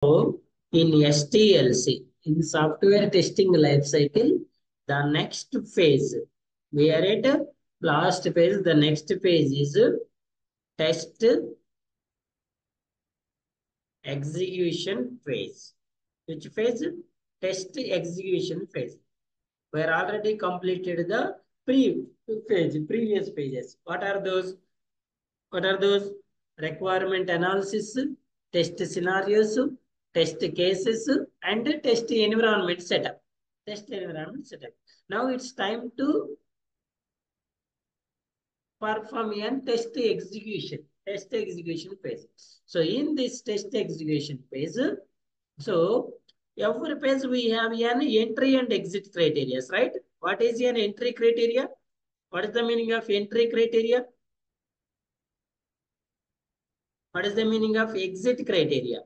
In STLC, in software testing life cycle, the next phase, we are at last phase. The next phase is test execution phase. Which phase? Test execution phase. We are already completed the previous pages. What are those? What are those? Requirement analysis, test scenarios, test cases, and test environment setup. Test environment setup. Now it's time to perform a test execution. Test execution phase. So in this test execution phase, so every phase we have an entry and exit criteria, right? What is an entry criteria? What is the meaning of entry criteria? What is the meaning of exit criteria?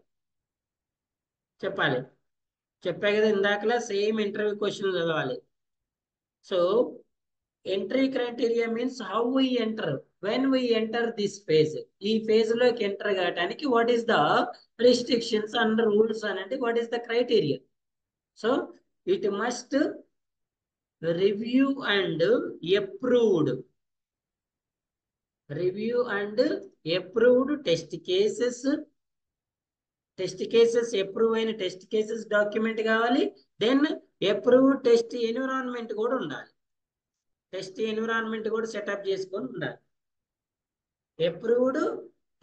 చెప్పాలి. చెప్పా కదా ఇందాకలా same interview question చదవాలి. So entry criteria means how we enter, when we enter this phase. ఈ phase లోకి enter కావడానికి what is the restrictions and rules అనేది, what is the criteria. So it must review and approved, review and approved test cases, test cases approve అయిన test cases document కావాలి. Then approved test environment కూడా ఉండాలి. Test environment కూడా setup చేసుకొని ఉండాలి. Approved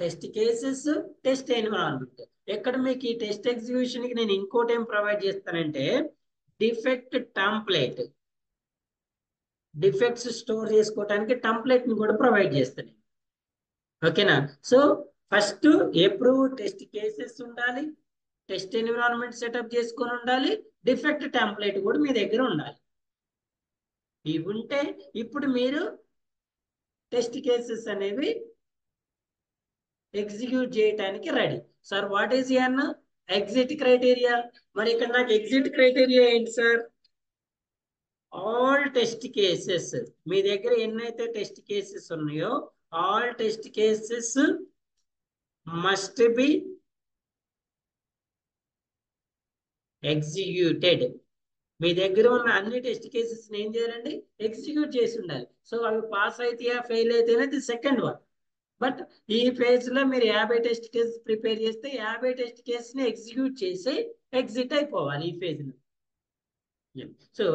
test cases, test environment. ఎక్కడ మీకు ఈ టెస్ట్ ఎగ్జిక్యూషన్ కి నేను ఇంకోటి ఏం ప్రొవైడ్ చేస్తానంటే డిఫెక్ట్ టెంప్లెట్, డిఫెక్ట్స్ స్టోర్ చేసుకోవడానికి టెంప్లెట్ ని కూడా ప్రొవైడ్ చేస్తాను. ఓకేనా? So first approve test cases ఉండాలి, టెస్ట్ ఎన్విరాన్మెంట్ సెటప్ చేసుకొని ఉండాలి, డిఫెక్ట్ టెంప్లెట్ కూడా మీ దగ్గర ఉండాలి. ఇవి ఉంటే ఇప్పుడు మీరు టెస్ట్ కేసెస్ అనేవి ఎగ్జిక్యూట్ చేయడానికి రెడీ. సార్ వాట్ ఈస్ అన్న ఎగ్జిట్ క్రైటీరియా? మరి ఇక్కడ నాకు ఎగ్జిట్ క్రైటీరియా ఏంటి సార్? ఆల్ టెస్ట్ కేసెస్, మీ దగ్గర ఎన్నైతే టెస్ట్ కేసెస్ ఉన్నాయో all test cases must be executed. మీ దగ్గర ఉన్న అన్ని టెస్ట్ కేసెస్ ఏం చేయాలండి? ఎగ్జిక్యూట్ చేసి ఉండాలి. సో అవి పాస్ అయితే ఫెయిల్ అయితే అది సెకండ్ వన్. బట్ ఈ ఫేజ్ లో మీరు 50 టెస్ట్ కేసెస్ ప్రిపేర్ చేస్తే 50 టెస్ట్ కేసెస్ ని ఎగ్జిక్యూట్ చేసి ఎగ్జిట్ అయిపోవాలి ఈ ఫేజ్ లో. So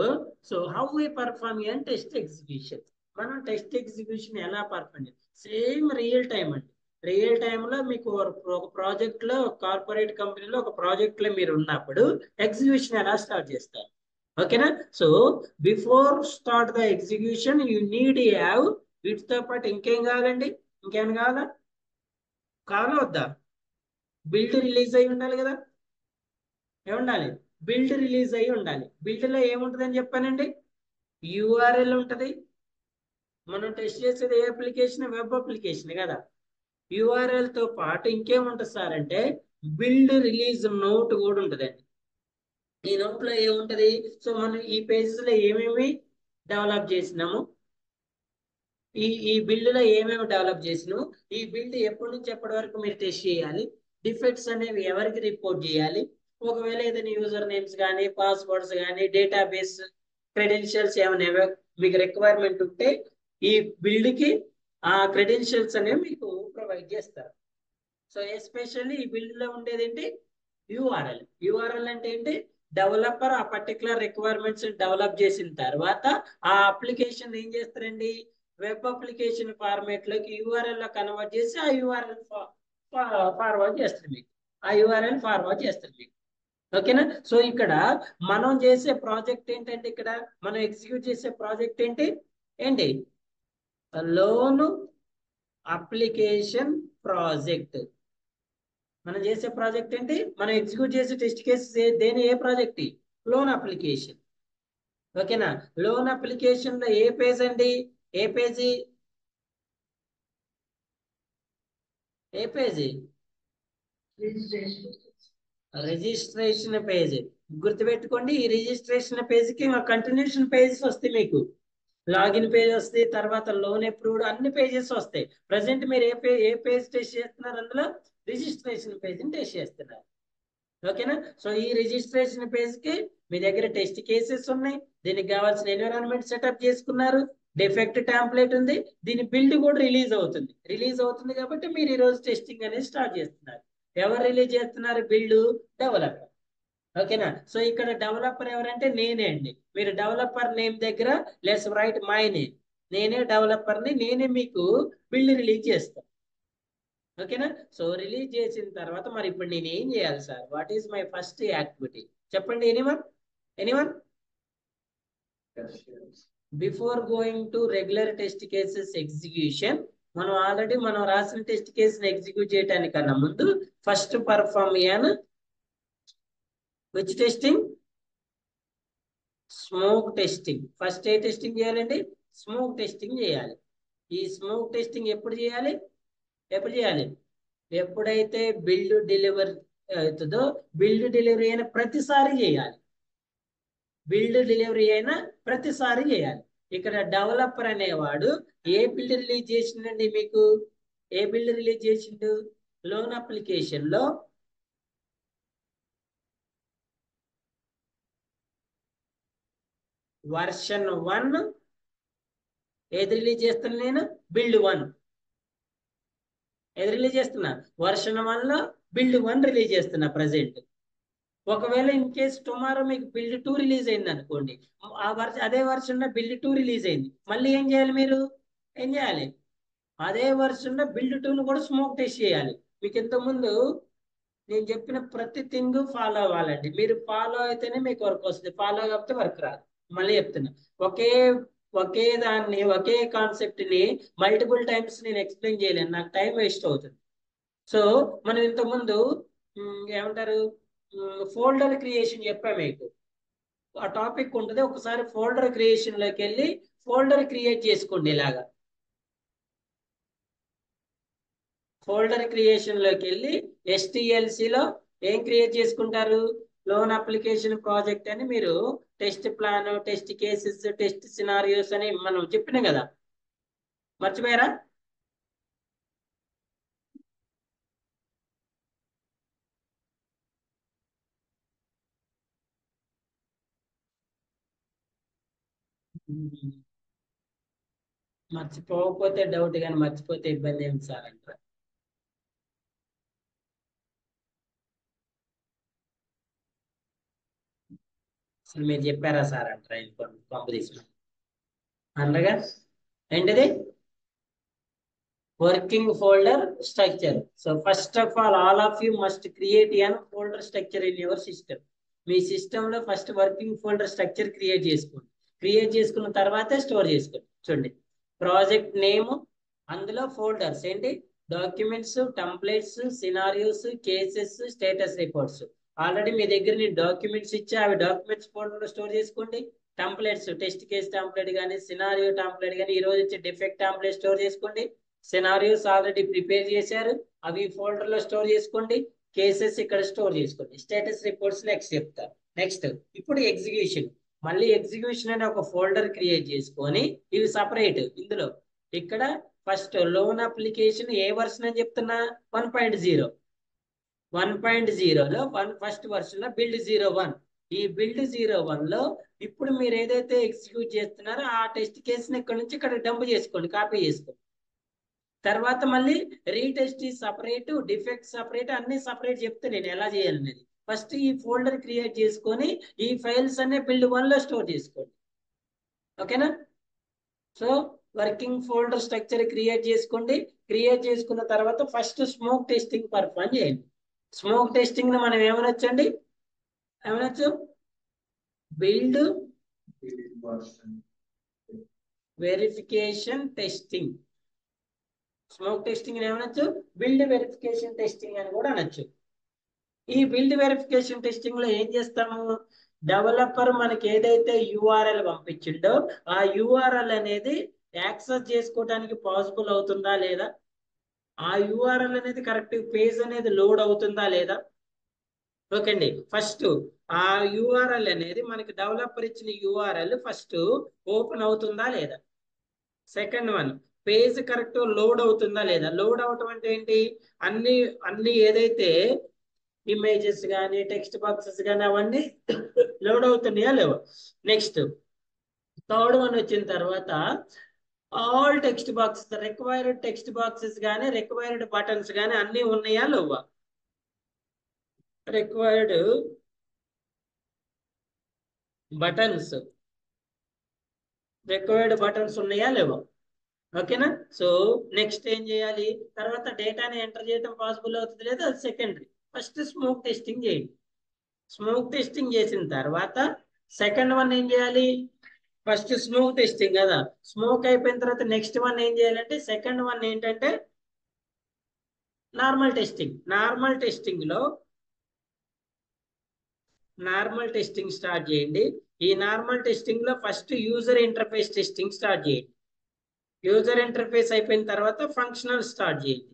so how we perform and test execution. మనం టెస్ట్ ఎగ్జిక్యూషన్ ఎలా పర్ఫార్మ్ చేయాలి? సేమ్ రియల్ టైం అండి. రియల్ టైంలో మీకు ఒక ప్రాజెక్ట్ లో, కార్పొరేట్ కంపెనీలో ఒక ప్రాజెక్ట్ లో మీరు ఉన్నప్పుడు ఎగ్జిక్యూషన్ ఎలా స్టార్ట్ చేస్తారు? ఓకేనా? So before start the execution you need have, వీటితో పాటు ఇంకేం కావాలండి? ఇంకేం కావాలా? కావాలా వద్దా? బిల్డ్ రిలీజ్ అయి ఉండాలి కదా. ఏముండాలి? బిల్డ్ రిలీజ్ అయి ఉండాలి. బిల్డ్ లో ఏముంటుందని చెప్పానండి? యూఆర్ఎల్ ఉంటుంది. మనం టెస్ట్ చేసేది ఏ అప్లికేషన్? వెబ్ అప్లికేషన్ కదా. యూఆర్ఎల్ తో పాటు ఇంకేముంటుంది సార్ అంటే బిల్డ్ రిలీజ్ నోట్ కూడా ఉంటుందండి. ఈ నోట్ లో ఏముంటది? సో మనం ఈ పేజెస్ లో ఏమేమి డెవలప్ చేసినాము, ఈ బిల్డ్ లో ఏమేమి డెవలప్ చేసినాము, ఈ బిల్డ్ ఎప్పటి నుంచి ఎప్పటి వరకు మీరు టెస్ట్ చేయాలి, డిఫెక్ట్స్ అనేవి ఎవరికి రిపోర్ట్ చేయాలి, ఒకవేళ ఏదైనా యూజర్ నేమ్స్ కానీ పాస్వర్డ్స్ కానీ డేటాబేస్ క్రెడెన్షియల్స్ ఏమైనా మీకు రిక్వైర్మెంట్ ఉంటే ఈ బిల్డ్ కి ఆ క్రెడెన్షియల్స్ అనేవి మీకు ప్రొవైడ్ చేస్తారు. సో ఎస్పెషల్లీ ఈ బిల్డ్ లో ఉండేది ఏంటి? యూఆర్ఎల్. యూఆర్ఎల్ అంటే ఏంటి? డెవలపర్ ఆ పర్టికులర్ రిక్వైర్మెంట్స్ డెవలప్ చేసిన తర్వాత ఆ అప్లికేషన్ ఏం చేస్తారండి? వెబ్ అప్లికేషన్ ఫార్మేట్ లోకి యూఆర్ఎల్ లో కన్వర్ట్ చేసి ఆ యూఆర్ఎల్ ఫార్వర్డ్ చేస్తారు మీకు. ఆ యూఆర్ఎల్ ఫార్వర్డ్ చేస్తారు మీకు. ఓకేనా? సో ఇక్కడ మనం చేసే ప్రాజెక్ట్ ఏంటంటే, ఇక్కడ మనం ఎగ్జిక్యూట్ చేసే ప్రాజెక్ట్ ఏంటి? ఏంటి? Loan application project. మనం చేసే ప్రాజెక్ట్ ఏంటి? మనం ఎగ్జిక్యూట్ చేసే టెస్ట్ కేసెస్ దేని ఏ ప్రాజెక్ట్? Loan application. ఓకేనా? లోన్ అప్లికేషన్ లో ఏ పేజ్ అండి? ఏ పేజీ? ఏ పేజీ? Registration page. గుర్తుపెట్టుకోండి, ఈ రిజిస్ట్రేషన్ పేజ్కి కంటిన్యూషన్ పేజెస్ వస్తాయి మీకు. లాగిన్ పేజ్ వస్తాయి, తర్వాత లోన్ అప్రూవ్డ్, అన్ని పేజెస్ వస్తాయి. ప్రజెంట్ మీరు ఏ పేజ్ టెస్ట్ చేస్తున్నారు? అందులో రిజిస్ట్రేషన్ పేజ్ టెస్ట్ చేస్తున్నారు. ఓకేనా. సో ఈ రిజిస్ట్రేషన్ పేజ్ కి మీ దగ్గర టెస్ట్ కేసెస్ ఉన్నాయి, దీనికి కావాల్సిన ఎన్విరాన్మెంట్ సెటప్ చేసుకున్నారు, డిఫెక్ట్ టెంప్లెట్ ఉంది, దీని బిల్డ్ కూడా రిలీజ్ అవుతుంది కాబట్టి మీరు ఈ రోజు టెస్టింగ్ అనేది స్టార్ట్ చేస్తున్నారు. ఎవరు రిలీజ్ చేస్తున్నారు? Build developer. ఓకేనా. సో ఇక్కడ డెవలపర్ ఎవరంటే నేనే అండి. మీరు డెవలపర్ నేమ్ దగ్గర లెట్స్ రైట్ మై నేమ్. నేనే డెవలపర్ని, నేనే మీకు బిల్డ్ రిలీజ్ చేస్తాను. ఓకేనా. సో రిలీజ్ చేసిన తర్వాత మరి ఇప్పుడు నేను ఏం చేయాలి sir? What is my first activity? చెప్పండి. Anyone before going to regular test cases execution, మనం రాసిన టెస్ట్ కేసుని ఎగ్జిక్యూట్ చేయడానికన్నా ముందు first perform an which testing? Smoke testing. First ఏ టెస్టింగ్ చేయాలండి? స్మోక్ టెస్టింగ్ చేయాలి. ఈ స్మోక్ టెస్టింగ్ ఎప్పుడు చేయాలి? ఎప్పుడైతే బిల్డ్ డెలివరీ అవుతుందో, బిల్డ్ డెలివరీ అయిన ప్రతిసారి చేయాలి. ఇక్కడ డెవలపర్ అనేవాడు ఏ బిల్డ్ రిలీజ్ చేసిండండి మీకు? ఏ బిల్డ్ రిలీజ్ చేసిండు? లోన్ అప్లికేషన్ లో వర్షన్ 1 ఏది రిలీజ్ చేస్తున్నా? నేను బిల్డ్ 1 ఏది రిలీజ్ చేస్తున్నా? వర్షన్ 1 లో బిల్డ్ 1 రిలీజ్ చేస్తున్నా ప్రజెంట్. ఒకవేళ ఇన్ కేస్ టుమారో మీకు బిల్డ్ 2 రిలీజ్ అయింది అనుకోండి, అదే వర్షన్ లో బిల్డ్ 2 రిలీజ్ అయింది, మళ్ళీ ఏం చేయాలి? మీరు ఏం చేయాలి? అదే వర్షన్ లో బిల్డ్ 2 ను కూడా స్మోక్ టెస్ట్ చేయాలి. మీకు ఇంతకుముందు నేను చెప్పిన ప్రతి థింగ్ ఫాలో అవ్వాలండి. మీరు ఫాలో అయితేనే మీకు వర్క్ వస్తుంది, ఫాలో కాకపోతే వర్క్ రాదు. మళ్ళీ చెప్తున్నా, ఒకే ఒకే కాన్సెప్ట్ ని మల్టిపుల్ టైమ్స్ నేను ఎక్స్ప్లెయిన్ చేయలేను, నాకు టైం వేస్ట్ అవుతుంది. సో మనం ఇంతకుముందు ఏమంటారు, ఫోల్డర్ క్రియేషన్ చెప్పా మీకు. ఆ టాపిక్ ఉంటుంది, ఒకసారి ఫోల్డర్ క్రియేషన్ లోకి వెళ్ళి ఫోల్డర్ క్రియేట్ చేసుకోండి. ఇలాగా ఫోల్డర్ క్రియేషన్ లోకి వెళ్ళి STLC లో ఏం క్రియేట్ చేసుకుంటారు? లోన్ అప్లికేషన్ ప్రాజెక్ట్ అని మీరు test plan, test cases, test scenarios అని మనం చెప్పినాం కదా, మర్చిపోయారా? మర్చిపోకపోతే డౌట్, కానీ మర్చిపోతే ఇబ్బంది ఏమి సార్ అంటారు. అసలు మీరు చెప్పారా సార్ అంటారా? పంపు తీసుకున్నాం అనగా ఏంటిది? Working folder structure. So first of all of you must create an folder structure in your system. మీ సిస్టమ్ లో first working folder structure create చేసుకోండి. క్రియేట్ చేసుకున్న తర్వాతే స్టోర్ చేసుకోండి. చూడండి, ప్రాజెక్ట్ నేమ్, అందులో ఫోల్డర్స్ ఏంటి? Documents, templates, scenarios, cases, status reports. Already మీ దగ్గర నేను డాక్యుమెంట్స్ ఇచ్చా, అవి డాక్యుమెంట్స్ ఫోల్డర్ లో స్టోర్ చేసుకోండి. టెంప్లెట్స్, టెస్ట్ కేస్ టెంప్లెట్ కానీ, సినారియో టెంప్లెట్ కానీ, ఈ రోజు వచ్చే డిఫెక్ట్ టెంప్లెట్ స్టోర్ చేసుకోండి. సినారియోస్ ఆల్రెడీ ప్రిపేర్ చేశారు, అవి ఫోల్డర్ లో స్టోర్ చేసుకోండి. కేసెస్ ఇక్కడ స్టోర్ చేసుకోండి. స్టేటస్ రిపోర్ట్స్ నెక్స్ట్ చెప్తారు. నెక్స్ట్ ఇప్పుడు ఎగ్జిక్యూషన్. మళ్ళీ ఎగ్జిక్యూషన్ అనే ఒక ఫోల్డర్ క్రియేట్ చేసుకొని, ఇవి సపరేట్. ఇందులో ఇక్కడ ఫస్ట్ లోన్ అప్లికేషన్ ఏ వర్షన్ అని చెప్తున్నా? 1.0. 1.0లో ఫస్ట్ వర్షన్ లో బిల్డ్ 01. ఈ బిల్డ్ 01 లో ఇప్పుడు మీరు ఏదైతే ఎగ్జిక్యూట్ చేస్తున్నారో ఆ టెస్ట్ కేసుని ఇక్కడ నుంచి ఇక్కడ డంప్ చేసుకోండి, కాపీ చేసుకోండి. తర్వాత మళ్ళీ రీటెస్ట్ సపరేట్, డిఫెక్ట్ సపరేట్, అన్ని సపరేట్ చెప్తే నేను ఎలా చేయాలనేది. ఫస్ట్ ఈ ఫోల్డర్ క్రియేట్ చేసుకొని ఈ ఫైల్స్ అన్ని బిల్డ్ 1 లో స్టోర్ చేసుకోండి. ఓకేనా. So working folder structure create చేసుకోండి. క్రియేట్ చేసుకున్న తర్వాత ఫస్ట్ స్మోక్ టెస్టింగ్ పర్ఫామ్ చేయండి. స్మోక్ టెస్టింగ్ ని మనం ఏమనొచ్చండి? ఏమనొచ్చు? Build verification testing. Smoke testing ఏమనొచ్చు? బిల్డ్ వెరిఫికేషన్ టెస్టింగ్ అని కూడా అనొచ్చు. ఈ బిల్డ్ వెరిఫికేషన్ టెస్టింగ్ లో ఏం చేస్తాము? డెవలపర్ మనకి ఏదైతే URL పంపించిండో ఆ URL అనేది యాక్సెస్ చేసుకోవడానికి పాసిబుల్ అవుతుందా లేదా, ఆ URL అనేది కరెక్ట్ పేజ్ అనేది లోడ్ అవుతుందా లేదా. ఓకే అండి. ఫస్ట్ ఆ URL అనేది మనకి డెవలపర్ ఇచ్చిన URL ఫస్ట్ ఓపెన్ అవుతుందా లేదా. Second one, page correct load అవుతుందా లేదా. లోడ్ అవటం అంటే ఏంటి? అన్ని అన్ని ఏదైతే ఇమేజెస్ కానీ టెక్స్ట్ బాక్సెస్ కానీ అవన్నీ లోడ్ అవుతున్నాయా లేవా. నెక్స్ట్ థర్డ్ వన్ వచ్చిన తర్వాత all text boxes, required text boxes కానీ రిక్వైర్డ్ బటన్స్ కానీ అన్నీ ఉన్నాయా లేవా. రిక్వైర్డ్ బటన్స్ ఉన్నాయా లేవా. ఓకేనా. సో నెక్స్ట్ ఏం చేయాలి, తర్వాత డేటాని ఎంటర్ చేయడం పాసిబుల్ అవుతుంది లేదా, అది సెకండరీ. ఫస్ట్ స్మోక్ టెస్టింగ్ చేయండి. స్మోక్ టెస్టింగ్ చేసిన తర్వాత సెకండ్ వన్ ఏం చేయాలి, ఫస్ట్ స్మోక్ టెస్టింగ్ కదా, స్మోక్ అయిపోయిన తర్వాత నెక్స్ట్ వన్ ఏం చేయాలంటే సెకండ్ వన్ ఏంటంటే normal testing. Normal testing start చేయండి. ఈ నార్మల్ టెస్టింగ్ లో first user interface testing start చేయండి. యూజర్ ఇంటర్ఫేస్ అయిపోయిన తర్వాత ఫంక్షనల్ స్టార్ట్ చేయండి.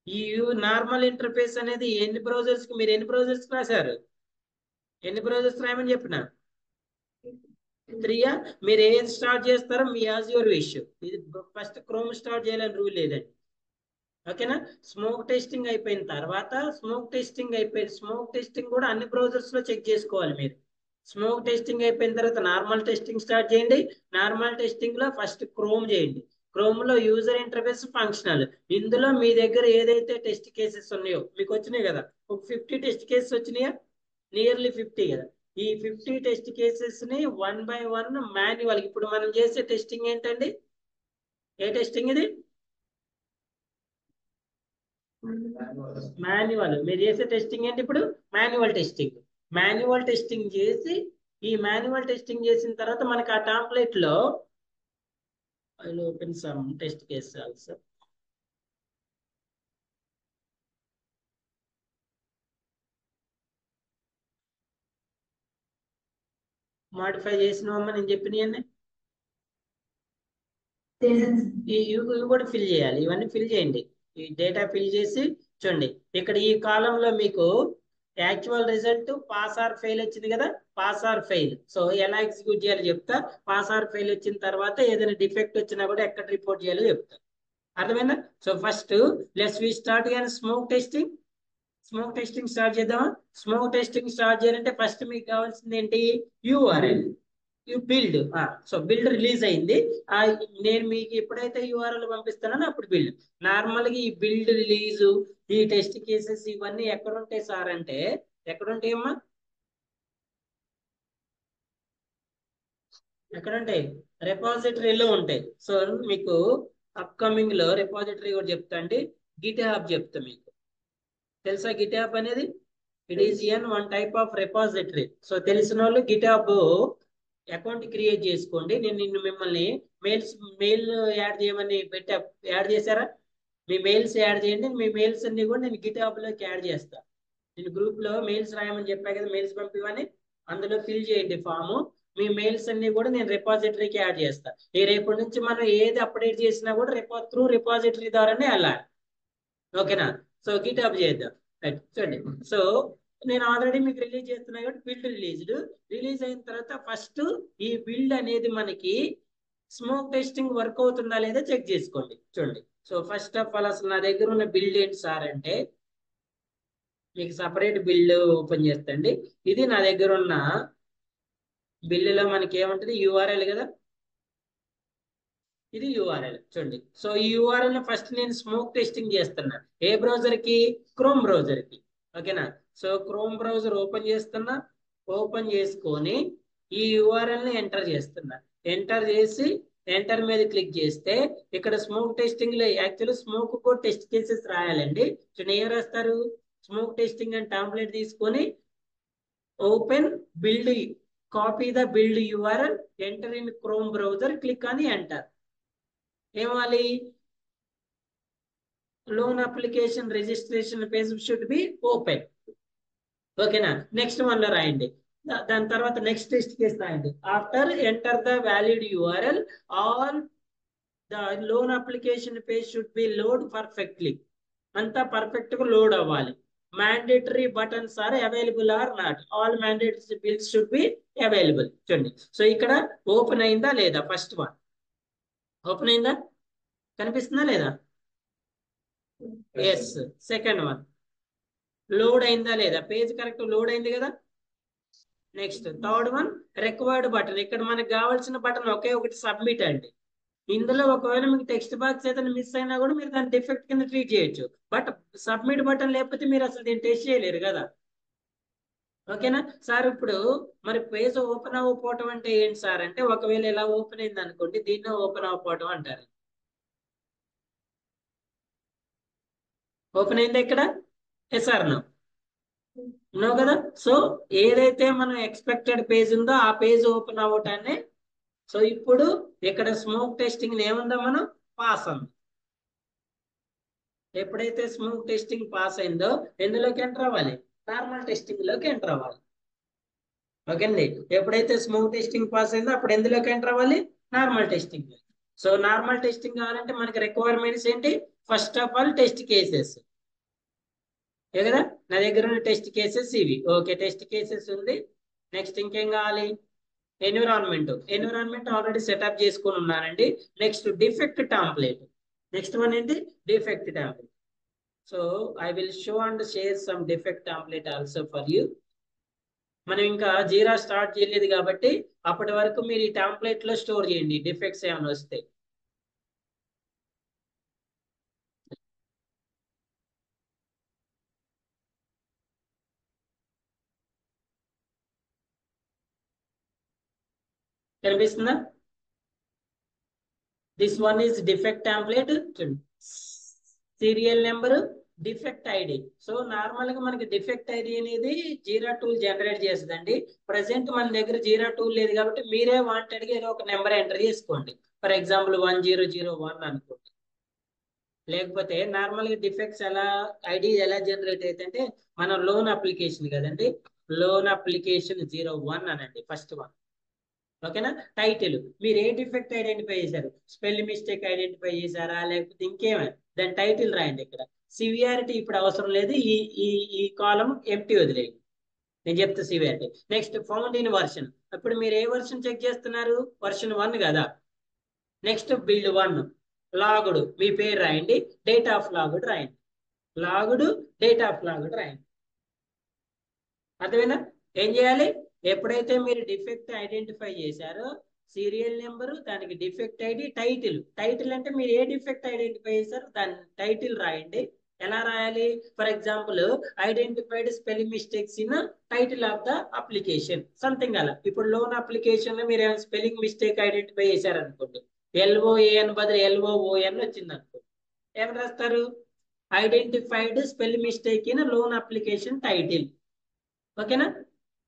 ఈ నార్మల్ ఇంటర్ఫేస్ అనేది ఎన్ని బ్రౌజర్స్ కి, మీరు ఎన్ని బ్రౌజర్స్ రాశారు, ఎన్ని బ్రౌజర్స్ రాయమని చెప్పిన 3. మీరు ఏది స్టార్ట్ చేస్తారో మీ యాజ్ యువర్ విష్. ఇది ఫస్ట్ క్రోమ్ స్టార్ట్ చేయాలని రూల్ లేదండి. ఓకేనా. స్మోక్ టెస్టింగ్ అయిపోయిన తర్వాత స్మోక్ టెస్టింగ్ కూడా అన్ని బ్రౌజర్స్ లో చెక్ చేసుకోవాలి మీరు. స్మోక్ టెస్టింగ్ అయిపోయిన తర్వాత నార్మల్ టెస్టింగ్ స్టార్ట్ చేయండి. నార్మల్ టెస్టింగ్ లో ఫస్ట్ క్రోమ్ చేయండి. క్రోమ్ లో యూజర్ ఇంటర్ఫేస్ ఫంక్షనల్. ఇందులో మీ దగ్గర ఏదైతే టెస్ట్ కేసెస్ ఉన్నాయో, మీకు వచ్చినాయి కదా ఒక 50 టెస్ట్ కేసెస్ వచ్చినాయా, నియర్లీ 50 కదా. ఈ 50 టెస్ట్ కేసెస్ ని 1 by 1 మాన్యువల్. ఇప్పుడు మనం చేసే టెస్టింగ్ ఏంటండి, ఏ టెస్టింగ్ ఇది, మాన్యువల్. మీరు చేసే టెస్టింగ్ ఏంటి ఇప్పుడు, మాన్యువల్ టెస్టింగ్ చేసి, ఈ మాన్యువల్ టెస్టింగ్ చేసిన తర్వాత మనకి ఆ టాంప్లెట్ లో I will open some test case also. Modify చేసినామమ్మా నేను చెప్పినవన్నీ, ఇవి కూడా ఫిల్ చేయాలి. ఇవన్నీ ఫిల్ చేయండి. ఈ డేటా ఫిల్ చేసి చూడండి. ఇక్కడ ఈ కాలంలో మీకు actual result pass or fail వచ్చింది కదా, పాస్ ఆర్ ఫెయిల్. సో ఎలా ఎగ్జిక్యూట్ చేయాలో చెప్తా. పాస్ ఆర్ ఫెయిల్ వచ్చిన తర్వాత ఏదైనా డిఫెక్ట్ వచ్చినా కూడా ఎక్కడ రిపోర్ట్ చేయాలో చెప్తా. అర్థమైందా. So first let's we start కానీ స్మోక్ టెస్టింగ్ స్టార్ట్ చేద్దామా. స్మోక్ టెస్టింగ్ స్టార్ట్ చేయాలంటే ఫస్ట్ మీకు కావాల్సింది ఏంటి, URL. You build. So build release అయింది. నేను మీకు ఎప్పుడైతే యూఆర్ఎల్ పంపిస్తానో అప్పుడు బిల్డ్. నార్మల్గా ఈ బిల్డ్ రిలీజ్, ఈ టెస్ట్ కేసెస్ ఇవన్నీ ఎక్కడ ఉంటాయి సార్ అంటే, ఎక్కడ ఉంటాయమ్మా, ఎక్కడ ఉంటాయి, రెపాజిటరీలో ఉంటాయి. సో మీకు అప్కమింగ్ లో రెపాజిటరీ కూడా చెప్తా అండి, గిట్ హబ్ చెప్తా మీకు. తెలుసా గిట్ హబ్ అనేది, it is one type of repository. So తెలిసిన వాళ్ళు గిట్ హబ్ అకౌంట్ క్రియేట్ చేసుకోండి. నేను నిన్ను మిమ్మల్ని మెయిల్ యాడ్ చేయమని పెట్టా, యాడ్ చేశారా, మీ మెయిల్స్ యాడ్ చేయండి. మీ మెయిల్స్ అన్ని కూడా నేను గిట్ హబ్ లోకి యాడ్ చేస్తా. నేను గ్రూప్ లో మెయిల్స్ రాయమని చెప్పా కదా, మెయిల్స్ పంపివని అందులో ఫిల్ చేయండి ఫామ్. మీ మెయిల్స్ అన్ని కూడా నేను రెపాజిటరీకి యాడ్ చేస్తా. ఈ రేపటి నుంచి మనం ఏది అప్డేట్ చేసినా కూడా త్రూ రెపాజిటరీ ద్వారానే వెళ్ళాలి. ఓకేనా. సో గిట్ హబ్ చేద్దాం. చూడండి. సో నేను ఆల్రెడీ మీకు రిలీజ్ చేస్తున్నా కాబట్టి బిల్డ్ రిలీజ్ అయిన తర్వాత ఫస్ట్ ఈ బిల్డ్ అనేది మనకి స్మోక్ టెస్టింగ్ వర్క్ అవుతుందా లేదా చెక్ చేసుకోండి. చూడండి. సో ఫస్ట్ ఆఫ్ ఆల్ అసలు నా దగ్గర ఉన్న బిల్డ్ ఏంటి సార్ అంటే, మీకు సపరేట్ బిల్డ్ ఓపెన్ చేస్తండి. ఇది నా దగ్గర ఉన్న బిల్లులో మనకి ఏముంటుంది, యూఆర్ఎల్ కదా, ఇది యూఆర్ఎల్. చూడండి. సో ఈ యూఆర్ఎల్ ఫస్ట్ నేను స్మోక్ టెస్టింగ్ చేస్తున్నా. ఏ బ్రౌజర్ కి, క్రోమ్ బ్రౌజర్ కి. ఓకేనా. సో క్రోమ్ బ్రౌజర్ ఓపెన్ చేస్తున్నా. ఓపెన్ చేసుకొని ఈ యూఆర్ఎల్ ని ఎంటర్ చేస్తున్నా. ఎంటర్ చేసి ఎంటర్ మీద క్లిక్ చేస్తే ఇక్కడ స్మోక్ టెస్టింగ్ లో యాక్చువల్లీ స్మోక్ కూడా టెస్ట్ కేసెస్ రాయాలండి. చూడండి ఏం రాస్తారు, స్మోక్ టెస్టింగ్ అని టాంప్లెట్ తీసుకొని open build, copy the build URL, enter in Chrome browser, click అని ఎంటర్. ఏమాలి, loan application registration page should be open. ఓకేనా. నెక్స్ట్ వన్ లో రాయండి. దాని తర్వాత నెక్స్ట్ టెస్ట్ కేసు రాయండి. After enter the valid URL, all the loan application page should be load perfectly. అంతా perfect గా లోడ్ అవ్వాలి. Mandatory buttons are available or not, all mandatory bills should be available. చూడండి. So ఇక్కడ open అయిందా లేదా, first one open అయిందా, కనిపిస్తుందా లేదా, ఎస్. సెకండ్ వన్, లోడ్ అయిందా లేదా, పేజ్ కరెక్ట్ లోడ్ అయింది కదా. Next third one required button. ఇక్కడ మనకు కావాల్సిన బటన్ ఒకే ఒకటి, సబ్మిట్ అండి. ఇందులో ఒకవేళ మీకు టెక్స్ట్ బాక్స్ ఏదైనా మిస్ అయినా కూడా మీరు దాన్ని డిఫెక్ట్ కింద ట్రీట్ చేయొచ్చు. బట్ సబ్మిట్ బటన్ లేకపోతే మీరు అసలు దీన్ని టెస్ట్ చేయలేరు కదా. ఓకేనా సార్. ఇప్పుడు మరి పేజ్ ఓపెన్ అవ్వకపోవటం అంటే ఏంటి సార్ అంటే, ఒకవేళ ఇలా ఓపెన్ అయింది అనుకోండి, దీన్ని ఓపెన్ అవ్వకపోవటం అంటారు. ఓపెన్ అయింది ఇక్కడ, ఎస్ ఆర్ నో? నో కదా. సో ఏదైతే మనం ఎక్స్పెక్టెడ్ పేజ్ ఉందో ఆ పేజ్ ఓపెన్ అవ్వటాన్ని. సో ఇప్పుడు ఇక్కడ స్మోక్ టెస్టింగ్ ఏముందో మనం పాస్ అంది. ఎప్పుడైతే స్మోక్ టెస్టింగ్ పాస్ అయిందో ఎందులోకి ఎంటర్ అవ్వాలి, నార్మల్ టెస్టింగ్ లోకి ఎంటర్ అవ్వాలి. ఓకే అండి. ఎప్పుడైతే స్మోక్ టెస్టింగ్ పాస్ అయిందో అప్పుడు ఎందులోకి ఎంటర్ అవ్వాలి, normal testing. So normal testing కావాలంటే మనకి రిక్వైర్మెంట్స్ ఏంటి, first of all test cases కదా. నా దగ్గర ఉన్న టెస్ట్ కేసెస్ ఇవి. ఓకే, టెస్ట్ కేసెస్ ఉంది. నెక్స్ట్ ఇంకేం కావాలి, ఎన్విరాన్మెంట్ ఆల్రెడీ సెటప్ చేసుకొని ఉన్నానండి. Next defect template. Next one ఏంటి, defect template. So I will show and share some defect template also for you. మనం ఇంకా జీరా స్టార్ట్ చేయలేదు కాబట్టి అప్పటి వరకు మీరు ఈ టాంప్లెట్ లో స్టోర్ చేయండి డిఫెక్ట్స్ ఏమైనా వస్తే. కనిపిస్తుందా? This one is defect template, serial number, defect ID. So normal గా మనకి డిఫెక్ట్ ఐడి అనేది జీరా టూల్ జనరేట్ చేస్తుందండి. ప్రజెంట్ మన దగ్గర జీరా టూల్ లేదు కాబట్టి మీరే వాంటెడ్ గా ఏదో ఒక నెంబర్ ఎంటర్ చేసుకోండి. ఫర్ ఎగ్జాంపుల్ 1001 అనుకోండి. లేకపోతే నార్మల్ గా డిఫెక్ట్స్ ఎలా, ఐడి ఎలా జనరేట్ అవుతుంటే, మన లోన్ అప్లికేషన్ కదండి, లోన్ అప్లికేషన్ 01 అనండి ఫస్ట్ వన్. ఓకేనా. టైటిల్ మీరు ఏ డిఫెక్ట్ ఐడెంటిఫై చేశారు, స్పెల్ మిస్టేక్ ఐడెంటిఫై చేశారా లేకపోతే ఇంకేమైనా, దాని టైటిల్ రాయండి. ఇక్కడ సివియారిటీ ఇప్పుడు అవసరం లేదు, ఈ ఈ ఈ కాలం ఎంటీ వదిలేయండి, నేను చెప్తా severity. Next found in version. ఇప్పుడు మీరు ఏ వర్షన్ చెక్ చేస్తున్నారు, వర్షన్ 1 కదా. నెక్స్ట్ బిల్డ్ 1, లాగుడు మీ పేరు రాయండి, డేట్ ఆఫ్ లాగుడు రాయండి, లాగుడు డేట్ ఆఫ్ లాగుడు రాయండి. అర్థమైనా? ఏం చేయాలి, ఎప్పుడైతే మీరు డిఫెక్ట్ ఐడెంటిఫై చేశారో సీరియల్ నెంబరు, దానికి డిఫెక్ట్ ఐడి, టైటిల్. టైటిల్ అంటే మీరు ఏ డిఫెక్ట్ ఐడెంటిఫై చేశారో దాని టైటిల్ రాయండి. ఎలా రాయాలి, for example identified spelling mistakes in title of the application something అలా. ఇప్పుడు లోన్ అప్లికేషన్ లో మీరు ఏమైనా స్పెల్లింగ్ మిస్టేక్ ఐడెంటిఫై చేశారనుకోండి, LOAN బదులు LOON వచ్చింది అనుకోండి, ఏం రాస్తారు, identified spell mistake in loan application title. ఓకేనా.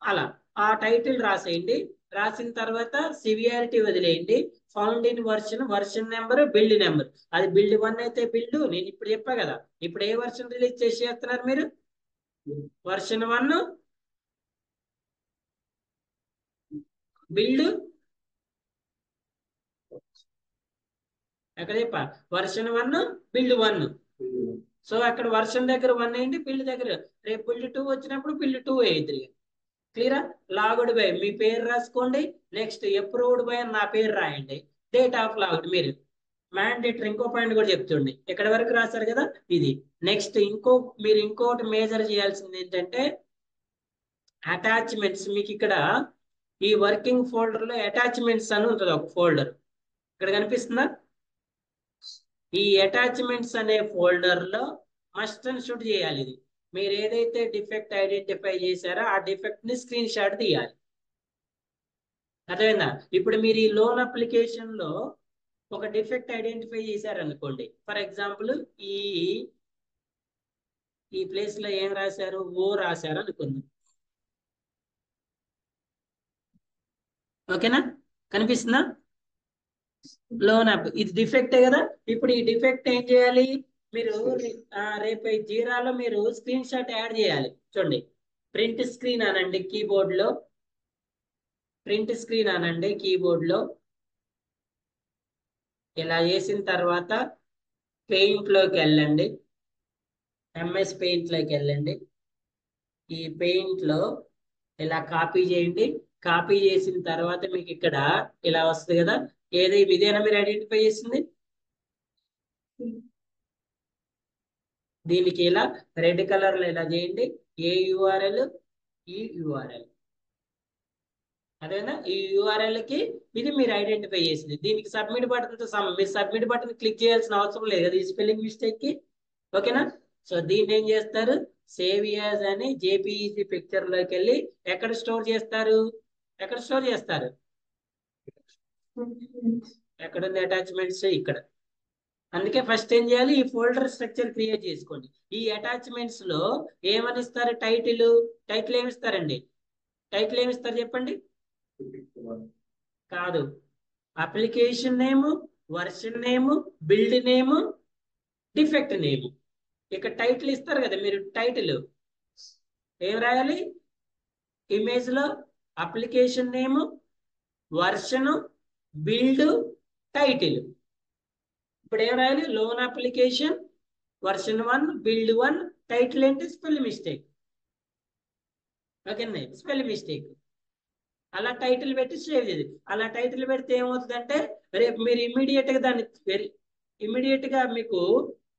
అలా ఆ టైటిల్ రాసేయండి. రాసిన తర్వాత సివియారిటీ వదిలేయండి. Found in version, version number, build number. అది బిల్డ్ 1 అయితే బిల్డ్, నేను ఇప్పుడు చెప్పా కదా. ఇప్పుడు ఏ వర్షన్ రిలీజ్ చేస్తున్నారు మీరు, వర్షన్ 1 బిల్డ్. ఎక్కడ చెప్పా, వర్షన్ 1 బిల్డ్ 1. సో అక్కడ వర్షన్ దగ్గర 1 అయింది, బిల్డ్ దగ్గర రేపు బిల్డ్ 2 వచ్చినప్పుడు బిల్డ్ 2 అయ్యింది. క్లియరా. లాగుడ్ బై మీ పేరు రాసుకోండి. నెక్స్ట్ అప్రూవ్డ్ బై నా పేరు రాయండి. డేట్ ఆఫ్ లాగుడ్ మీరు మ్యాండేటరీ. ఇంకో పాయింట్ కూడా చెప్తుండే, ఇక్కడ వరకు రాశారు కదా ఇది. నెక్స్ట్ మీరు ఇంకోటి మేజర్ చేయాల్సింది ఏంటంటే అటాచ్మెంట్స్. మీకు ఇక్కడ ఈ వర్కింగ్ ఫోల్డర్ లో అటాచ్మెంట్స్ అని ఉంటుంది ఒక ఫోల్డర్, ఇక్కడ కనిపిస్తుందా. ఈ అటాచ్మెంట్స్ అనే ఫోల్డర్ లో మస్ట్ అండ్ షుడ్ చేయాలి ఇది. మీరు ఏదైతే డిఫెక్ట్ ఐడెంటిఫై చేశారో ఆ డిఫెక్ట్ ని స్క్రీన్ షాట్ తీయాలి. అర్థమైందా. ఇప్పుడు మీరు ఈ లోన్ అప్లికేషన్ లో ఒక డిఫెక్ట్ ఐడెంటిఫై చేశారనుకోండి, ఫర్ ఎగ్జాంపుల్ ఈ ఈ ప్లేస్ లో ఏం రాశారు, ఓ రాశారు అనుకుందాం. ఓకేనా, కనిపిస్తుందా. లోన్ యాప్ ఇది డిఫెక్టే కదా. ఇప్పుడు ఈ డిఫెక్ట్ ఏం చేయాలి, మీరు రేపు జీరాలో మీరు స్క్రీన్ షాట్ యాడ్ చేయాలి. చూడండి, ప్రింట్ స్క్రీన్ అనండి కీబోర్డ్ లో, ప్రింట్ స్క్రీన్ అనండి కీబోర్డ్ లో. ఇలా చేసిన తర్వాత పెయింట్ లోకి వెళ్ళండి, MS పెయింట్ లోకి వెళ్ళండి. ఈ పెయింట్ లో ఇలా కాపీ చేయండి. కాపీ చేసిన తర్వాత మీకు ఇక్కడ ఇలా వస్తుంది కదా, ఇదేనా మీరు ఐడెంటిఫై చేసింది. దీనికి ఇలా రెడ్ కలర్ లో ఇలా చేయండి, ఏ యూఆర్ఎల్ ఈ యూఆర్ఎల్. అదేనా ఈ యూఆర్ఎల్ కి ఇది మీరు ఐడెంటిఫై చేసింది. దీనికి సబ్మిట్ బటన్ తో మీరు సబ్మిట్ బటన్ క్లిక్ చేయాల్సిన అవసరం లేదు కదా ఈ స్పెల్లింగ్ మిస్టేక్ కి. ఓకేనా? సో దీన్ని ఏం చేస్తారు, సేవ్ యాజ్ అని జేపీఈజీ పిక్చర్ లోకి వెళ్ళి ఎక్కడ స్టోర్ చేస్తారు, ఎక్కడ స్టోర్ చేస్తారు, ఎక్కడ ఉంది అటాచ్మెంట్స్, ఇక్కడ. అందుకే ఫస్ట్ ఏం చేయాలి, ఈ ఫోల్డర్ స్ట్రక్చర్ క్రియేట్ చేసుకోండి. ఈ అటాచ్మెంట్స్ లో ఏమని ఇస్తారు, టైటిల్. టైటిల్ ఏమి ఇస్తారండి, టైటిల్ ఏమి ఇస్తారు చెప్పండి. కాదు, application name, version name, build name, defect name. ఇక్కడ టైటిల్ ఇస్తారు కదా మీరు, టైటిల్ ఏం రాయాలి, ఇమేజ్ లో application name, version, build, title. ఇప్పుడు ఏం రాయాలి, loan application version 1, build 1, title ఏంటి, స్పెల్ మిస్టేక్. ఓకేనా, స్పెల్ మిస్టేక్. అలా టైటిల్ పెట్టి సేవ్ చేయాలి. అలా టైటిల్ పెడితే ఏమవుతుందంటే రేపు మీరు ఇమీడియట్ గా దాన్ని ఇమీడియట్ గా మీకు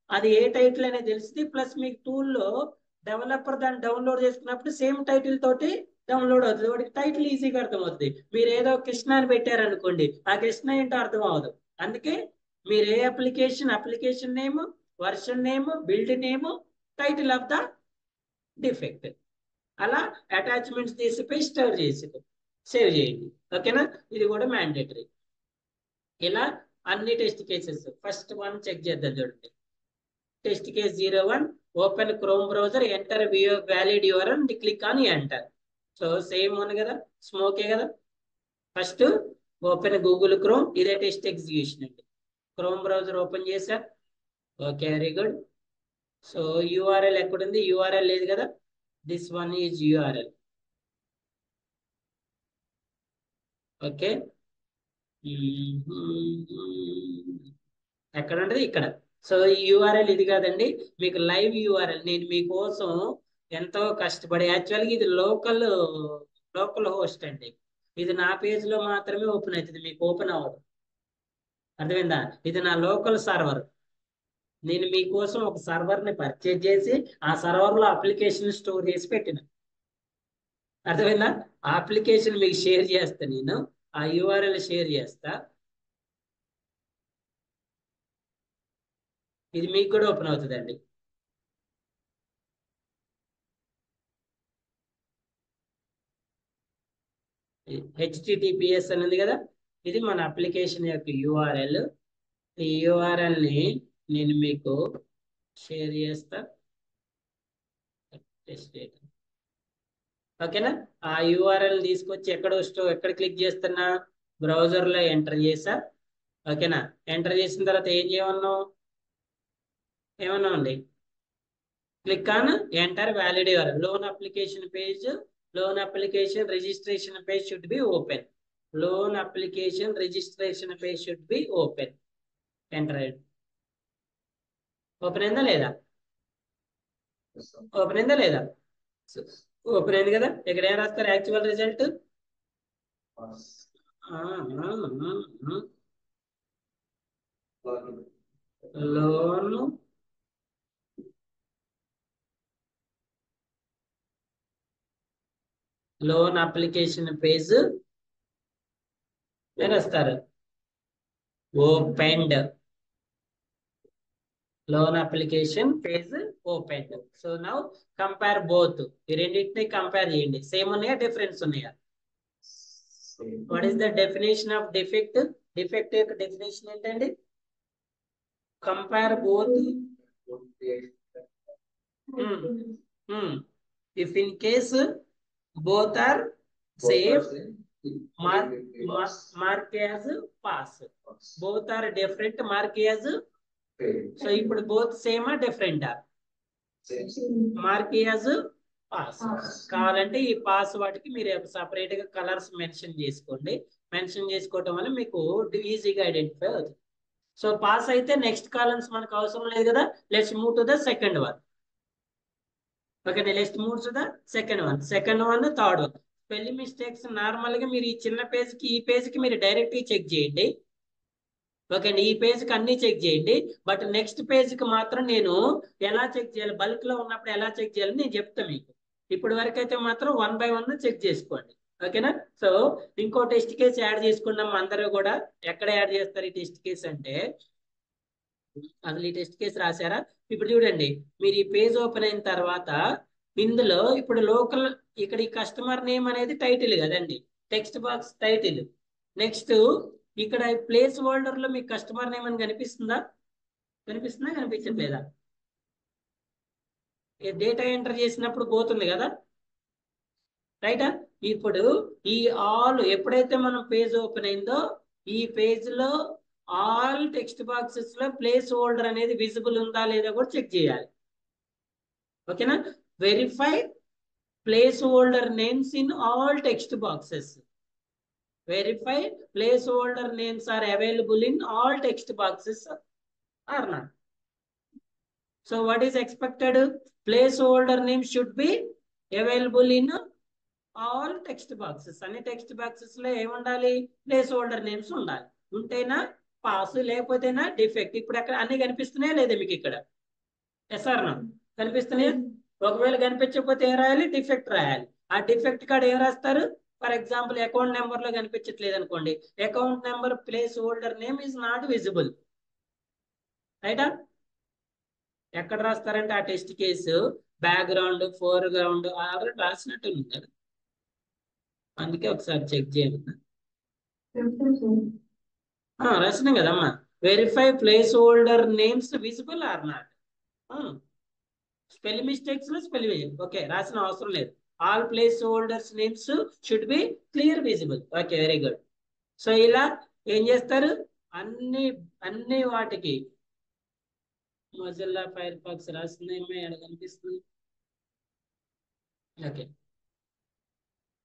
అది ఏ టైటిల్ అనేది తెలుస్తుంది. ప్లస్ మీకు టూల్లో డెవలపర్ దాన్ని డౌన్లోడ్ చేసుకున్నప్పుడు సేమ్ టైటిల్ తోటి డౌన్లోడ్ అవుతుంది. వాడికి టైటిల్ ఈజీగా అర్థం అవుతుంది. మీరు ఏదో కృష్ణ అని పెట్టారనుకోండి, ఆ కృష్ణ ఏంటో అర్థం అవ్వదు. అందుకే మీరు ఏ application name, version name, build name, title of the defect, అలా అటాచ్మెంట్స్ తీసిపోయి స్టోర్ చేసి సేవ్ చేయండి. ఓకేనా, ఇది కూడా మ్యాండేటరీ. ఇలా అన్ని test cases first one check చేద్దాం చూడండి. Test case 01, open Chrome browser, enter valid URL and click on enter. So same ఉంది కదా, స్మోకే కదా. ఫస్ట్ ఓపెన్ గూగుల్ క్రోమ్, ఇదే టెస్ట్ ఎగ్జిక్యూషన్ అండి. క్రోమ్ బ్రౌజర్ ఓపెన్ చేశా, okay very good. So URL ఎక్కడుంది, యూఆర్ఎల్ లేదు కదా, this one is URL. Okay, ఎక్కడ ఉంటుంది, ఇక్కడ. సో ఈ యూఆర్ఎల్ ఇది కాదండి, మీకు లైవ్ యూఆర్ఎల్. నేను మీకోసం ఎంతో కష్టపడి, యాక్చువల్గా ఇది లోకల్ హోస్ట్ అండి. ఇది నా పేజ్ లో మాత్రమే ఓపెన్ అవుతుంది, మీకు ఓపెన్ అవ్వదు. అర్థమైందా, ఇది నా లోకల్ సర్వర్. నేను మీకోసం ఒక సర్వర్ ని పర్చేజ్ చేసి ఆ సర్వర్ లో అప్లికేషన్ స్టోర్ చేసి పెట్టిన. అర్థమైందా, ఆ అప్లికేషన్ మీకు షేర్ చేస్తా, నేను ఆ యూఆర్ఎల్ షేర్ చేస్తా. ఇది మీకు కూడా ఓపెన్ అవుతుందండి. హెచ్టిటిపిఎస్ అని ఉంది కదా, ఇది మన అప్లికేషన్ యొక్క యూఆర్ఎల్. ఈ యూఆర్ఎల్ ని నేను మీకు షేర్ చేస్తా. ఓకేనా, ఆ యూఆర్ఎల్ తీసుకొచ్చి ఎక్కడ క్లిక్ చేస్తున్నా, బ్రౌజర్ లో ఎంటర్ చేసా. ఓకేనా, ఎంటర్ చేసిన తర్వాత ఏం ఏమన్నా ఉంది, click on enter valid URL. Loan application page, loan application registration page should be open. Loan application registration page should be open. Enter. Open అయిందా లేదా, ఓపెన్ అయిందా లేదా, ఓపెన్ అయింది కదా. ఇక్కడ ఏం రాస్తారు, actual result loan application page రాస్తారు, opened. Loan application page opened. So now compare both. ఈ రెండింటిని కంపేర్ చేయండి, సేమ్ ఉన్నాయా, డిఫరెన్స్ ఉన్నాయా. What is the definition of defect, defect యొక్క డెఫినేషన్ ఏంటండి, compare both. If in case both are same, mark as pass. Both are different, mark as. So ఇప్పుడు both same ఆ different ఆ, mark as pass. కావాలంటే ఈ pass వాటికి మీరు separate గా కలర్స్ మెన్షన్ చేసుకోండి. మెన్షన్ చేసుకోవటం వల్ల మీకు ఈజీగా ఐడెంటిఫై అవుతుంది. సో పాస్ అయితే నెక్స్ట్ కాలమ్స్ మనకు అవసరం లేదు కదా. Let's move to the second one. Okay, let's move to the second one, third one. Spelling mistakes normal గా మీరు ఈ చిన్న పేజ్ కి ఈ పేజ్ కి మీరు డైరెక్ట్ గా చెక్ చేయండి. ఓకే అండి, ఈ పేజ్కి అన్ని చెక్ చేయండి. బట్ నెక్స్ట్ పేజ్కి మాత్రం నేను ఎలా చెక్ చేయాలి, బల్క్ లో ఉన్నప్పుడు ఎలా చెక్ చేయాలి నేను చెప్తాను మీకు. ఇప్పటి వరకు అయితే మాత్రం 1 బై 1 చెక్ చేసుకోండి. ఓకేనా? సో ఇంకో టెస్ట్ కేసు యాడ్ చేసుకున్నాం అందరూ కూడా. ఎక్కడ యాడ్ చేస్తారు ఈ టెస్ట్ కేసు అంటే, అసలు ఈ టెస్ట్ కేసు రాశారా? ఇప్పుడు చూడండి, మీరు ఈ పేజ్ ఓపెన్ అయిన తర్వాత ఇందులో ఇప్పుడు లోకల్, ఇక్కడ ఈ కస్టమర్ నేమ్ అనేది టైటిల్ కదండి, టెక్స్ట్ బాక్స్ టైటిల్. నెక్స్ట్ ఇక్కడ ప్లేస్ హోల్డర్ లో మీకు కస్టమర్ నేమ్ అని కనిపిస్తుందా? కనిపిస్తుందా, కనిపించట్లేదా? డేటా ఎంటర్ చేసినప్పుడు పోతుంది కదా, రైటా? ఇప్పుడు ఈ ఆల్ ఎప్పుడైతే మనం పేజ్ ఓపెన్ అయిందో, ఈ పేజ్ లో ఆల్ టెక్స్ట్ బాక్సెస్ లో ప్లేస్ హోల్డర్ అనేది విజిబుల్ ఉందా లేదా కూడా చెక్ చేయాలి. ఓకేనా? Verify placeholder names in all text boxes. Verify placeholder names are available in all text boxes or not. So what is expected? Placeholder name should be available in all text boxes. అన్ని text boxes లో ఏముండాలి? Placeholder names ఉండాలి. ఉంటేనా pass, లేకపోతేనా defect. ఇప్పుడు అక్కడ అన్ని కనిపిస్తున్నాయా లేదా మీకు ఇక్కడ? Yes or no? కనిపిస్తున్నాయా? ఒకవేళ కనిపించకపోతే ఏం రాయాలి? డిఫెక్ట్ రాయాలి. ఆ డిఫెక్ట్ కార్డ్ ఏం రాస్తారు? ఫర్ ఎగ్జాంపుల్ అకౌంట్ నెంబర్ లో కనిపించట్లేదు అనుకోండి, account number place holder name is not visible. రైటా? ఎక్కడ రాస్తారంటే ఆ test case background, foreground already రాసినట్టు ఉంది కదా, అందుకే ఒకసారి చెక్ చేయండి. రాసినాం కదమ్మా, verify placeholder names visible are not. Spell mistakes లో స్పెల్ ఓకే రాసిన అవసరం లేదు. All place holders names should be clear visible. Okay, very good. So ఇలా ఏం చేస్తారు, అన్ని అన్ని వాటికి మొజిల్లా ఫైర్ ఫాక్స్ రాసిందేమో ఎక్కడ కనిపిస్తుంది? Okay,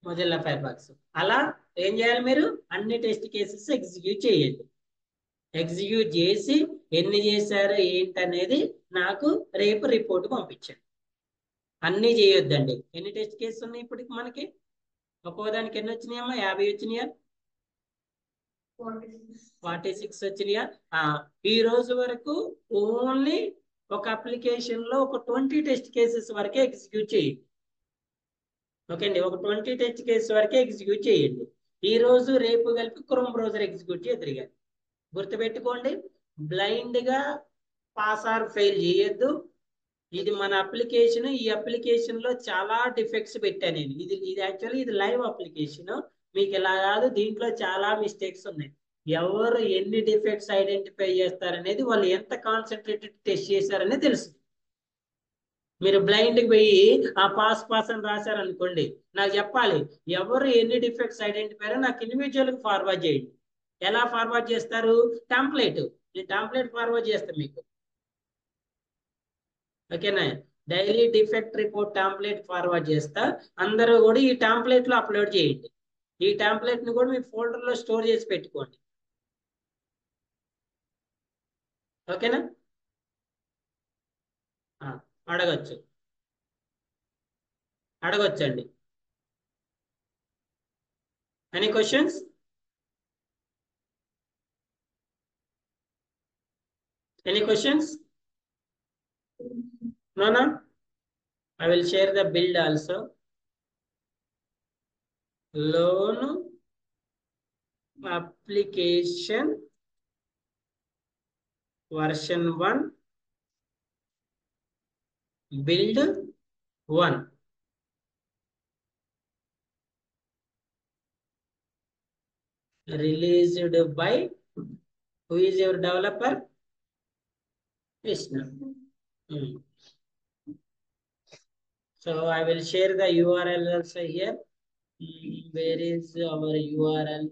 Mozilla Firefox. అలా ఏం చేయాలి మీరు? అన్ని టెస్ట్ కేసెస్ ఎగ్జిక్యూట్ చేయండి. ఎగ్జిక్యూట్ చేసి ఎన్ని చేశారు ఏంటనేది నాకు రేపు రిపోర్ట్ పంపించండి. అన్ని చేయొద్దండి. ఎన్ని టెస్ట్ కేసెస్ ఉన్నాయి ఇప్పటికి మనకి? ఒక్కోదానికి ఎన్ని వచ్చినాయమ్మా? 50 వచ్చినాయా? 46 వచ్చినాయా? ఈ రోజు వరకు ఓన్లీ ఒక అప్లికేషన్ లో ఒక 20 టెస్ట్ కేసెస్ వరకే ఎగ్జిక్యూట్ చేయండి. ఓకే అండి, ఒక 20 టెస్ట్ కేసెస్ వరకే ఎగ్జిక్యూట్ చేయండి. ఈ రోజు రేపు కలిపి క్రోమ్ బ్రౌజర్ ఎగ్జిక్యూట్ చేయగలిగారు. గుర్తుపెట్టుకోండి, బ్లైండ్ గా పాస్ ఆర్ ఫెయిల్ చేయొద్దు. ఇది మన అప్లికేషన్. ఈ అప్లికేషన్ లో చాలా డిఫెక్ట్స్ పెట్టాను నేను. ఇది యాక్చువల్లీ ఇది లైవ్ అప్లికేషన్. మీకు ఇలా కాదు, దీంట్లో చాలా మిస్టేక్స్ ఉన్నాయి. ఎవరు ఎన్ని డిఫెక్ట్స్ ఐడెంటిఫై చేస్తారనేది, వాళ్ళు ఎంత కాన్సన్ట్రేటెడ్ టెస్ట్ చేశారనేది తెలుసు. మీరు బ్లైండ్ కి పోయి ఆ పాస్ అని రాశారనుకోండి, నాకు చెప్పాలి ఎవరు ఎన్ని డిఫెక్ట్స్ ఐడెంటిఫై నాకు ఇండివిజువల్ కి ఫార్వర్డ్ చేయండి. ఎలా ఫార్వర్డ్ చేస్తారు? టెంప్లెట్. నేను టెంప్లెట్ ఫార్వర్డ్ చేస్తాను మీకు. ఓకేనా? Daily defect report template forward చేస్తా. అందరూ కూడా ఈ టెంప్లెట్ లో అప్లోడ్ చేయండి. ఈ టెంప్లెట్ ని కూడా మీ ఫోల్డర్ లో స్టోర్ చేసి పెట్టుకోండి. ఓకేనా? అడగచ్చు, అడగొచ్చండి. Any questions? Any questions? No, no. I will share the build also. Loan application version 1 build 1. Released by who is your developer? Krishna. So I will share the URL also here. Where is our URL?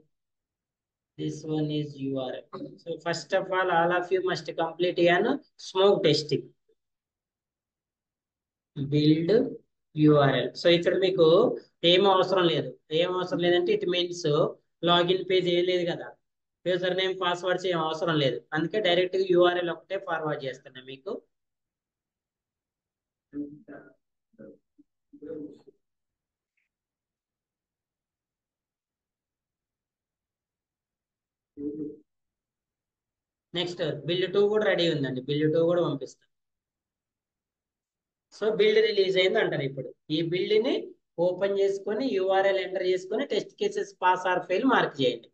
This one is URL. So first of all of you must complete an smoke testing. Build URL. So ఇక్కడ మీకు ఏం అవసరం లేదు. ఏం అవసరం లేదంటే it means login page ఏం లేదు కదా, యూజర్ నేమ్ పాస్వర్డ్స్ ఏం అవసరం లేదు. అందుకే డైరెక్ట్ గా URL ఒకటే ఫార్వర్డ్ చేస్తున్నా మీకు. నెక్స్ట్ బిల్డ్ 2 కూడా రెడీ ఉందండి, బిల్డ్ 2 కూడా పంపిస్తాను. సో బిల్డ్ రిలీజ్ అయింది అంటారు. ఇప్పుడు ఈ బిల్డ్ ని ఓపెన్ చేసుకొని యూఆర్ఎల్ ఎంటర్ చేసుకొని test cases pass or fail mark చేయండి.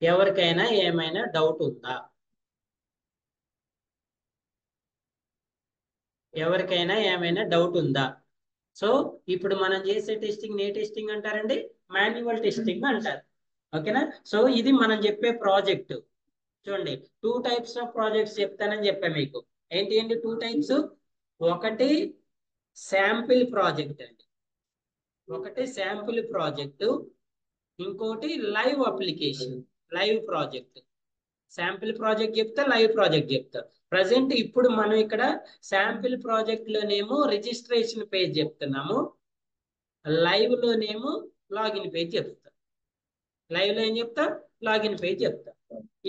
ఎవరికైనా ఏమైనా డౌట్ ఉందా? ఎవరికైనా ఏమైనా డౌట్ ఉందా? సో ఇప్పుడు మనం చేసే టెస్టింగ్ ఏ టెస్టింగ్ అంటారండి? మాన్యువల్ టెస్టింగ్ అంటారు. ఓకేనా? సో ఇది మనం చెప్పే ప్రాజెక్ట్. చూడండి, 2 టైప్స్ ఆఫ్ ప్రాజెక్ట్స్ చెప్తానని చెప్పా మీకు. ఏంటి ఏంటి 2 టైప్స్? ఒకటి శాంపిల్ ప్రాజెక్ట్ అండి, ఒకటి శాంపిల్ ప్రాజెక్ట్, ఇంకోటి live application, live project. Sample project చెప్తా, లైవ్ ప్రాజెక్ట్ చెప్తా. ప్రజెంట్ ఇప్పుడు మనం ఇక్కడ శాంపిల్ ప్రాజెక్ట్ లోనేమో రిజిస్ట్రేషన్ పేజ్ చెప్తున్నాము, లైవ్ లోనేమో లాగిన్ పేజ్ చెప్తా. లైవ్ లో ఏం చెప్తా? లాగిన్ పేజ్ చెప్తా.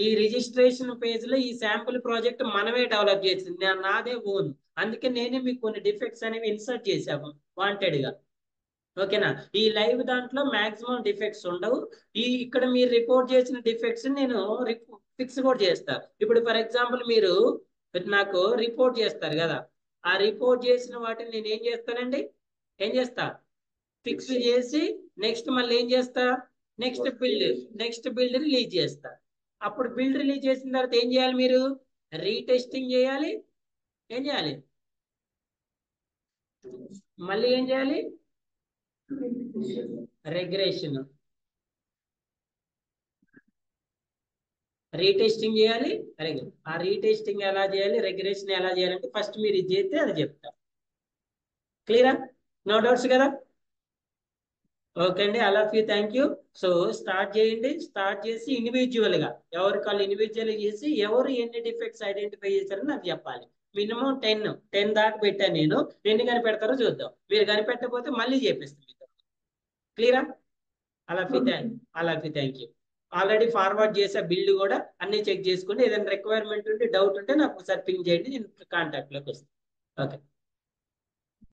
ఈ రిజిస్ట్రేషన్ పేజ్ లో ఈ శాంపుల్ ప్రాజెక్ట్ మనమే డెవలప్ చేసింది, నాదే ఓన్. అందుకే నేనే మీకు కొన్ని డిఫెక్ట్స్ అనేవి ఇన్సర్ట్ చేశాము వాంటెడ్ గా. ఓకేనా? ఈ లైవ్ దాంట్లో మాక్సిమం డిఫెక్ట్స్ ఉండవు. ఈ ఇక్కడ మీరు రిపోర్ట్ చేసిన డిఫెక్ట్స్ నేను ఫిక్స్ కూడా చేస్తా. ఇప్పుడు ఫర్ ఎగ్జాంపుల్ మీరు నాకు రిపోర్ట్ చేస్తారు కదా, ఆ రిపోర్ట్ చేసిన వాటిని నేను ఏం చేస్తానండి, ఏం చేస్తా? ఫిక్స్ చేసి నెక్స్ట్ మళ్ళీ ఏం చేస్తా? నెక్స్ట్ బిల్డ్ రిలీజ్ చేస్తా. అప్పుడు బిల్డ్ రిలీజ్ చేసిన తర్వాత ఏం చేయాలి మీరు? రీటెస్టింగ్ చేయాలి. ఏం చేయాలి? మళ్ళీ ఏం చేయాలి? రెగ్రెషన్. రీటెస్టింగ్ చేయాలి. ఆ రీటెస్టింగ్ ఎలా చేయాలి, రెగ్రెషన్ ఎలా చేయాలంటే ఫస్ట్ మీరు ఇది చేస్తే అది చెప్తా. క్లియరా? నో డౌట్స్ కదా? ఓకే అండి, all of you, thank you. So start చేయండి. స్టార్ట్ చేసి ఇండివిజువల్ గా ఎవరి కాల్ ఇండివిజువల్ చేసి ఎవరు ఎన్ని డిఫెక్ట్స్ ఐడెంటిఫై చేశారని నాకు చెప్పాలి. మినిమం 10 దాకా పెట్టాను నేను. ఎన్ని కనిపెడతారో చూద్దాం. మీరు కనిపెట్టకపోతే మళ్ళీ చేపిస్తాను మీతో. క్లియరా? All of you thank all of you thank you. Already forward చేసే బిల్డ్ కూడా అన్ని చెక్ చేసుకుని ఏదైనా రిక్వైర్మెంట్ ఉంటే డౌట్ ఉంటే నాకు ఒకసారి పింగ్ చేయండి, నేను కాంటాక్ట్ లోకి వస్తాను. ఓకే.